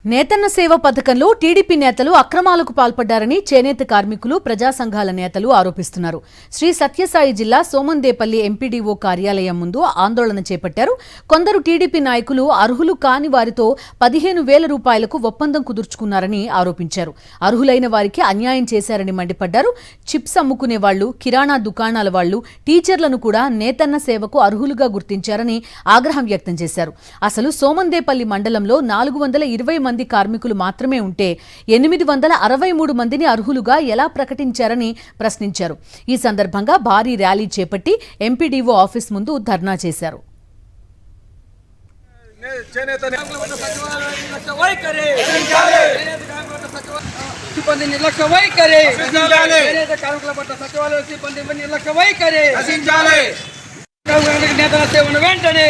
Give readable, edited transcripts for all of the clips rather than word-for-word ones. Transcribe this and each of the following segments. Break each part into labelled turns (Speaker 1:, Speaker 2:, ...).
Speaker 1: నేతన్న సేవ పథకంలో టీడీపీ నేతలు అక్రమాలకు పాల్పడ్డారని చేనేత కార్మికులు ప్రజా సంఘాల నేతలు ఆరోపిస్తున్నారు. శ్రీ సత్యసాయి జిల్లా సోమందేపల్లి ఎంపీడీఓ కార్యాలయం ముందు ఆందోళన చేపట్టారు. కొందరు టీడీపీ నాయకులు అర్హులు కాని వారితో 15,000 రూపాయలకు ఒప్పందం కుదుర్చుకున్నారని ఆరోపించారు. అర్హులైన వారికి అన్యాయం చేశారని మండిపడ్డారు. చిప్స్ అమ్ముకునే వాళ్లు, కిరాణా దుకాణాల వాళ్లు, టీచర్లను కూడా నేతన్న సేవకు అర్హులుగా గుర్తించారని ఆగ్రహం వ్యక్తం చేశారు. అసలు సోమందేపల్లి మండలంలో 420 మంది కార్మికులు మాత్రమే ఉంటే 863 మందిని అర్హులుగా ఎలా ప్రకటించారని ప్రశ్నించారు. ఈ సందర్భంగా భారీ ర్యాలీ చేపట్టి ఎంపీడీఓ ఆఫీస్ ముందు ధర్నా చేశారు.
Speaker 2: నేతల సేవను వెంటనే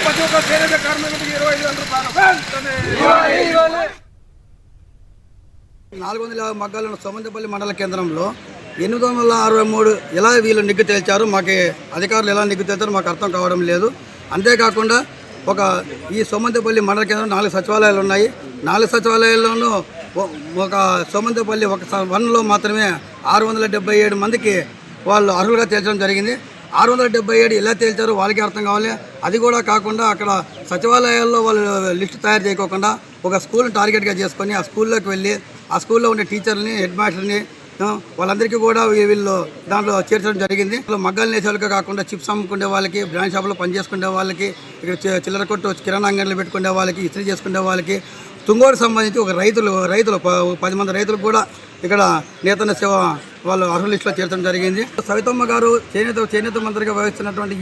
Speaker 2: ప్రతి ఒక్క చేనేత కార్మికుడికి 25,000 రూపాయలు 450 మగ్గాలను సోమందేపల్లి మండల కేంద్రంలో 863 ఎలా వీళ్ళు నిగ్గు తేల్చారు, మాకు అధికారులు ఎలా నిగ్గు తేల్చారో మాకు అర్థం కావడం లేదు. అంతేకాకుండా ఈ సోమందేపల్లి మండల కేంద్రం 4 సచివాలయాలు ఉన్నాయి. 4 సచివాలయాల్లోనూ ఒక సోమందేపల్లి ఒక 1లో మాత్రమే 677 మందికి వాళ్ళు అర్హులుగా తేల్చడం జరిగింది. 677 ఎలా తేల్చారో వాళ్ళకి అర్థం కావాలి. అది కూడా కాకుండా అక్కడ సచివాలయాల్లో వాళ్ళు లిస్టు తయారు చేయకోకుండా ఒక స్కూల్ని టార్గెట్గా చేసుకొని ఆ స్కూల్లోకి వెళ్ళి ఆ స్కూల్లో ఉండే టీచర్ని, హెడ్ మాస్టర్ని వాళ్ళందరికీ కూడా వీళ్ళు దాంట్లో చేర్చడం జరిగింది. మగ్గాలు నేసే వాళ్ళకే కాకుండా చిప్స్ అమ్ముకునే వాళ్ళకి, బ్రాండ్ షాప్లో పనిచేసుకునే వాళ్ళకి, ఇక్కడ చిల్లర కొట్టు కిరాణా అంగన్లు పెట్టుకునే వాళ్ళకి, ఇస్త్రీ చేసుకునే వాళ్ళకి, తుంగోడు సంబంధించి ఒక రైతులు 10 మంది రైతులకు కూడా ఇక్కడ నేతన్న సేవ వాళ్ళు అర్హుల లిస్టులో చేర్చడం జరిగింది. సవితమ్మ గారు చేనేత మంత్రిగా వ్యవహరిస్తున్నటువంటి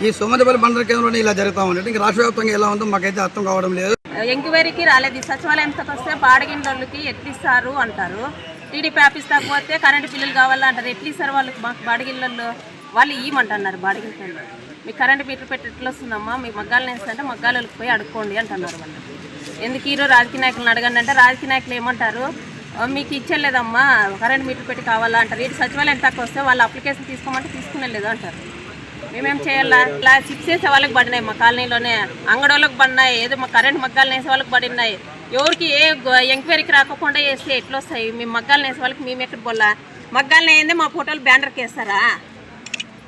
Speaker 2: ఈ సోమందేపల్లి మండల కేంద్రంలో ఇలా జరుగుతూ ఉంది. ఇంకా రాష్ట్ర వ్యాప్తంగా ఎలా ఉందో మాకైతే అర్థం కావడం లేదు.
Speaker 3: ఎంక్వైరీకి రాలేదు. సచివాలయంతో వస్తే బాడిగిళ్ళకి ఎట్లిస్తారు అంటారు. టీడీపీ ఆఫీస్ కాకపోతే కరెంటు బిల్లులు కావాలా అంటారు. ఎట్లిస్తారు వాళ్ళకి? మాకు బాడిగిళ్ళల్లో వాళ్ళు ఇవ్వమంటున్నారు. బాడిగిళ్ళు మీకు కరెంటు మీటర్ పెట్టి ఎట్లా వస్తుందమ్మా, మీకు మగ్గాలు నేస్తుంటే మగ్గాలకు పోయి అడుక్కోండి అంటున్నారు. వాళ్ళు ఎందుకు ఈరోజు రాజకీయ నాయకులను అడగండి అంటే రాజకీయ నాయకులు ఏమంటారు, మీకు ఇచ్చలేదమ్మా కరెంట్ మీటర్ పెట్టి కావాలా అంటారు. ఇటు సచివాలయం తక్కువ వస్తే వాళ్ళు అప్లికేషన్ తీసుకోమంటే తీసుకునేలేదు అంటారు. మేమేం చేయాలా? ఇలా చిప్స్ వేసే వాళ్ళకి పడినాయి, మా కాలనీలోనే అంగడోళ్ళకి పడినాయి, ఏదో మా కరెంట్ మగ్గాలు నేసే వాళ్ళకి పడినాయి. ఎవరికి ఏ ఎంక్వైరీకి రాకుండా వేస్తే ఎట్లా వస్తాయి? మేము మగ్గాలు నేసే వాళ్ళకి మేము ఎక్కడ పోలా? మగ్గాలు నేయందే మా ఫోటోలు బ్యానర్కి వేస్తారా?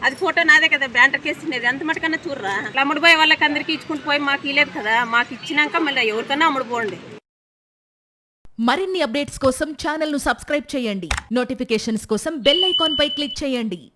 Speaker 3: అది ఫోటో నాదే కదా బ్యానర్కి వేసినది. అంత మటుకన్నా చూడరా? అట్లా అమ్ముడుపోయే వాళ్ళకి అందరికీ ఇచ్చుకుంటూ పోయి మాకు ఇలేదు కదా. మాకు ఇచ్చినాక మళ్ళీ ఎవరికన్నా అమ్ముడుపోండి.
Speaker 4: మరిన్ని అప్డేట్స్ కోసం ఛానల్ ను సబ్స్క్రైబ్ చేయండి. నోటిఫికేషన్స్ కోసం బెల్ ఐకాన్ పై క్లిక్ చేయండి.